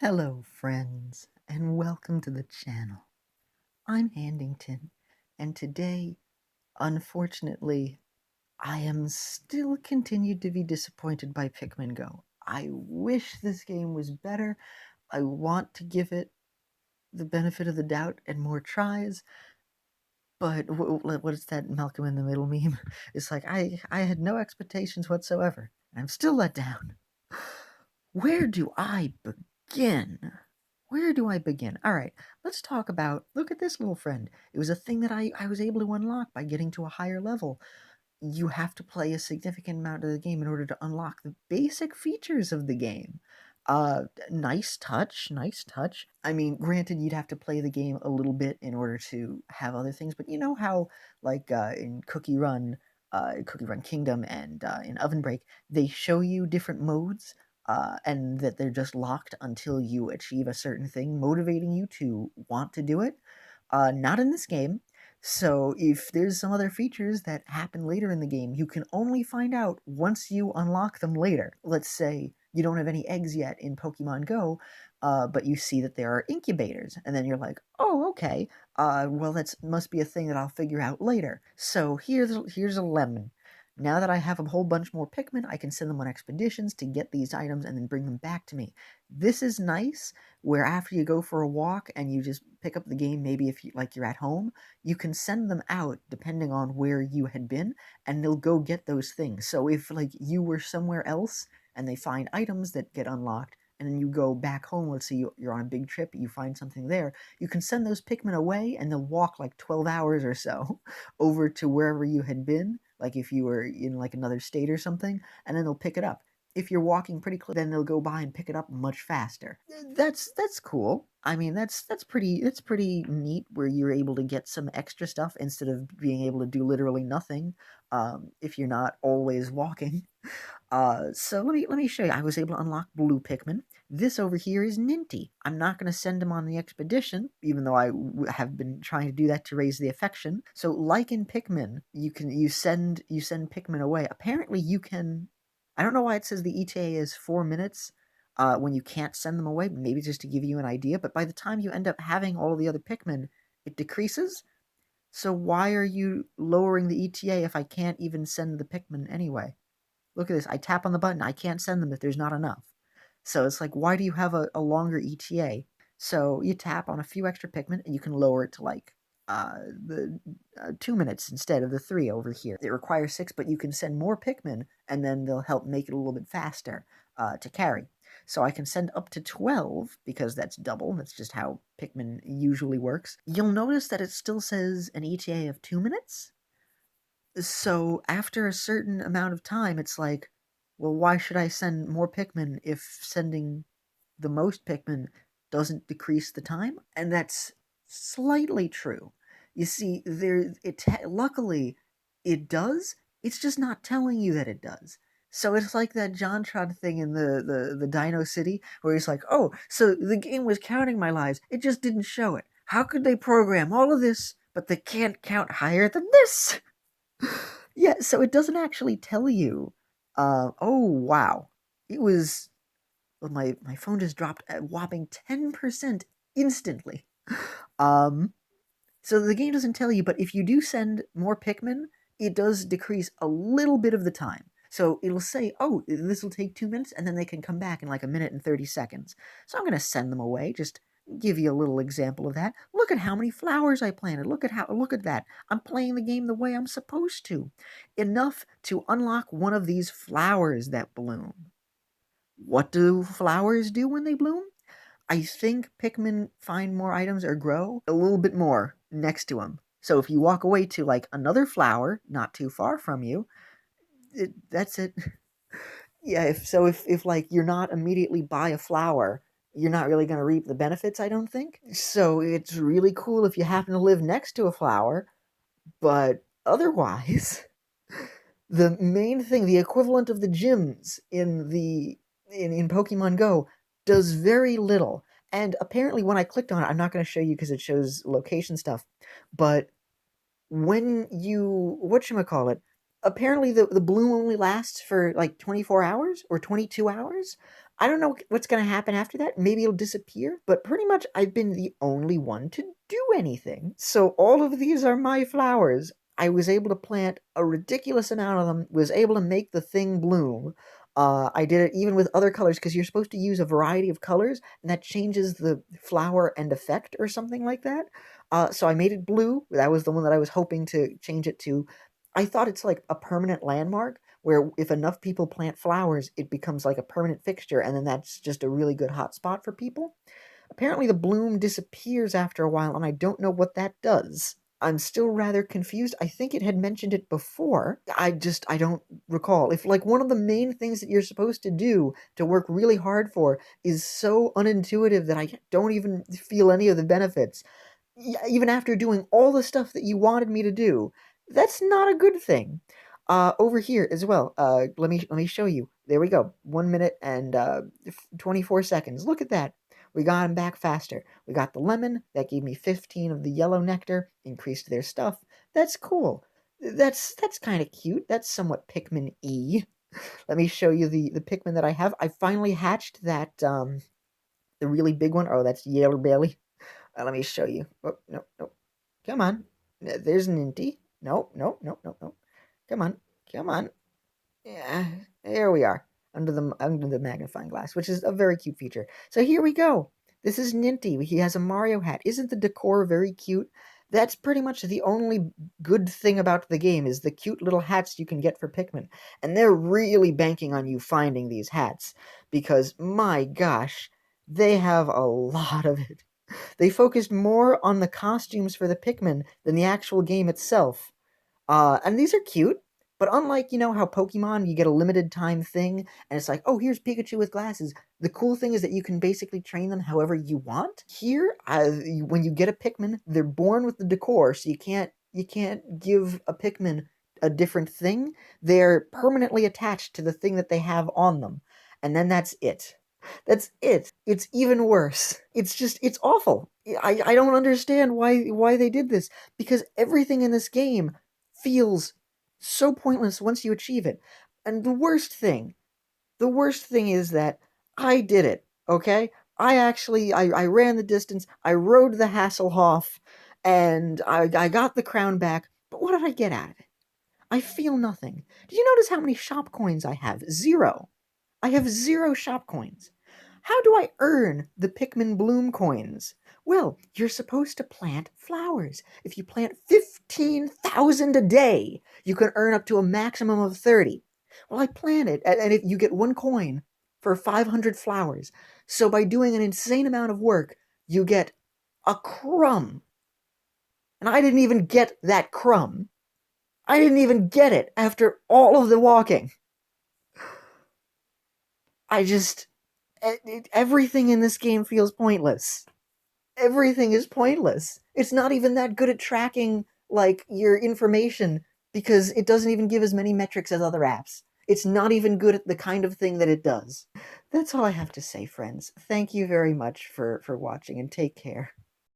Hello, friends, and welcome to the channel. I'm Handington, and today, unfortunately, I am still continued to be disappointed by Pikmin Go. I wish this game was better. I want to give it the benefit of the doubt and more tries, but what is that Malcolm in the Middle meme? It's like, I had no expectations whatsoever, and I'm still let down. Where do I begin? Where do I begin? All right, let's talk about. Look at this little friend. It was a thing that I was able to unlock by getting to a higher level. You have to play a significant amount of the game in order to unlock the basic features of the game. Nice touch, nice touch. I mean, granted, you'd have to play the game a little bit in order to have other things, but you know how, like in Cookie Run Kingdom, and in Oven Break, they show you different modes, and that they're just locked until you achieve a certain thing, motivating you to want to do it. Not in this game. So if there's some other features that happen later in the game, you can only find out once you unlock them later. Let's say you don't have any eggs yet in Pokemon Go, but you see that there are incubators, and then you're like, oh, okay. Well, that must be a thing that I'll figure out later. So here's a lemon. Now that I have a whole bunch more Pikmin, I can send them on expeditions to get these items and then bring them back to me. This is nice, where after you go for a walk and you just pick up the game, maybe if you like you're at home, you can send them out depending on where you had been, and they'll go get those things. So if like you were somewhere else and they find items that get unlocked, and then you go back home, let's say you're on a big trip, you find something there, you can send those Pikmin away, and they'll walk like 12 hours or so over to wherever you had been, like if you were in like another state or something, and then they'll pick it up. If you're walking pretty close, then they'll go by and pick it up much faster. That's cool. I mean, that's pretty neat, where you're able to get some extra stuff instead of being able to do literally nothing, if you're not always walking. So let me show you. I was able to unlock blue Pikmin. This over here is Ninty. I'm not going to send him on the expedition, even though I have been trying to do that to raise the affection. So, like in Pikmin, you send Pikmin away. Apparently, you can. I don't know why it says the ETA is 4 minutes. When you can't send them away, maybe just to give you an idea. But by the time you end up having all the other Pikmin, it decreases. So why are you lowering the ETA if I can't even send the Pikmin anyway? Look at this. I tap on the button. I can't send them if there's not enough. So it's like, why do you have a longer ETA? So you tap on a few extra Pikmin, and you can lower it to like the 2 minutes instead of the three over here. It requires 6, but you can send more Pikmin, and then they'll help make it a little bit faster to carry. So I can send up to 12, because that's double. That's just how Pikmin usually works. You'll notice that it still says an ETA of 2 minutes. So after a certain amount of time, it's like, well, why should I send more Pikmin if sending the most Pikmin doesn't decrease the time? And that's slightly true. You see, luckily it does. It's just not telling you that it does. So it's like that JonTron thing in the Dino City, where he's like, oh, so the game was counting my lives. It just didn't show it. How could they program all of this, but they can't count higher than this? Yeah, so it doesn't actually tell you. Oh wow, it was. Well, my phone just dropped a whopping 10% instantly. Um, so the game doesn't tell you, but if you do send more Pikmin, it does decrease a little bit of the time. So it'll say, oh, this will take 2 minutes, and then they can come back in like a minute and 30 seconds. So I'm going to send them away, just give you a little example of that. Look at how many flowers I planted. Look at that. I'm playing the game the way I'm supposed to. Enough to unlock one of these flowers that bloom. What do flowers do when they bloom? I think Pikmin find more items or grow a little bit more next to them. So if you walk away to like another flower not too far from you, that's it. Yeah, if like you're not immediately by a flower, you're not really going to reap the benefits, I don't think. So it's really cool if you happen to live next to a flower, but otherwise, the main thing, the equivalent of the gyms in Pokemon Go, does very little. And apparently, when I clicked on it, I'm not going to show you because it shows location stuff. But when you call it, apparently the bloom only lasts for like 24 hours or 22 hours. I don't know what's going to happen after that. Maybe it'll disappear, but pretty much I've been the only one to do anything. So all of these are my flowers. I was able to plant a ridiculous amount of them, was able to make the thing bloom. I did it even with other colors because you're supposed to use a variety of colors, and that changes the flower and effect or something like that. So I made it blue. That was the one that I was hoping to change it to. I thought it's like a permanent landmark where if enough people plant flowers, it becomes like a permanent fixture, and then that's just a really good hot spot for people. Apparently, the bloom disappears after a while, and I don't know what that does. I'm still rather confused. I think it had mentioned it before. I don't recall. If like one of the main things that you're supposed to do to work really hard for is so unintuitive that I don't even feel any of the benefits, even after doing all the stuff that you wanted me to do, that's not a good thing. Over here as well. Let me show you. There we go. 1 minute and 24 seconds. Look at that. We got them back faster. We got the lemon that gave me 15 of the yellow nectar, increased their stuff. That's cool. That's kind of cute. That's somewhat Pikmin E. Let me show you the Pikmin that I have. I finally hatched that the really big one. Oh, that's Yellow Belly. Let me show you. Oh, no, no. Come on. There's Ninty. No, no, no, no, no. Come on. Come on. Yeah, there we are. Under the magnifying glass, which is a very cute feature. So here we go. This is Ninty. He has a Mario hat. Isn't the decor very cute? That's pretty much the only good thing about the game is the cute little hats you can get for Pikmin. And they're really banking on you finding these hats because my gosh, they have a lot of it. They focused more on the costumes for the Pikmin than the actual game itself. And these are cute, but unlike, how Pokemon, you get a limited time thing, and it's like, oh, here's Pikachu with glasses. The cool thing is that you can basically train them however you want. Here, when you get a Pikmin, they're born with the decor, so you can't give a Pikmin a different thing. They're permanently attached to the thing that they have on them, and then that's it. That's it. It's even worse. It's awful. I don't understand why they did this because everything in this game feels so pointless once you achieve it. And the worst thing is that I did it, okay? I ran the distance, I rode the Hasselhoff, and I got the crown back, but what did I get out of it? I feel nothing. Did you notice how many shop coins I have? Zero. I have zero shop coins. How do I earn the Pikmin Bloom coins? Well, you're supposed to plant flowers. If you plant 15,000 a day, you can earn up to a maximum of 30. Well, I planted, and if you get 1 coin for 500 flowers. So by doing an insane amount of work, you get a crumb. And I didn't even get that crumb. I didn't even get it after all of the walking. I just. Everything in this game feels pointless. Everything is pointless. It's not even that good at tracking like your information because it doesn't even give as many metrics as other apps. It's not even good at the kind of thing that it does. That's all I have to say, friends. Thank you very much for watching and take care.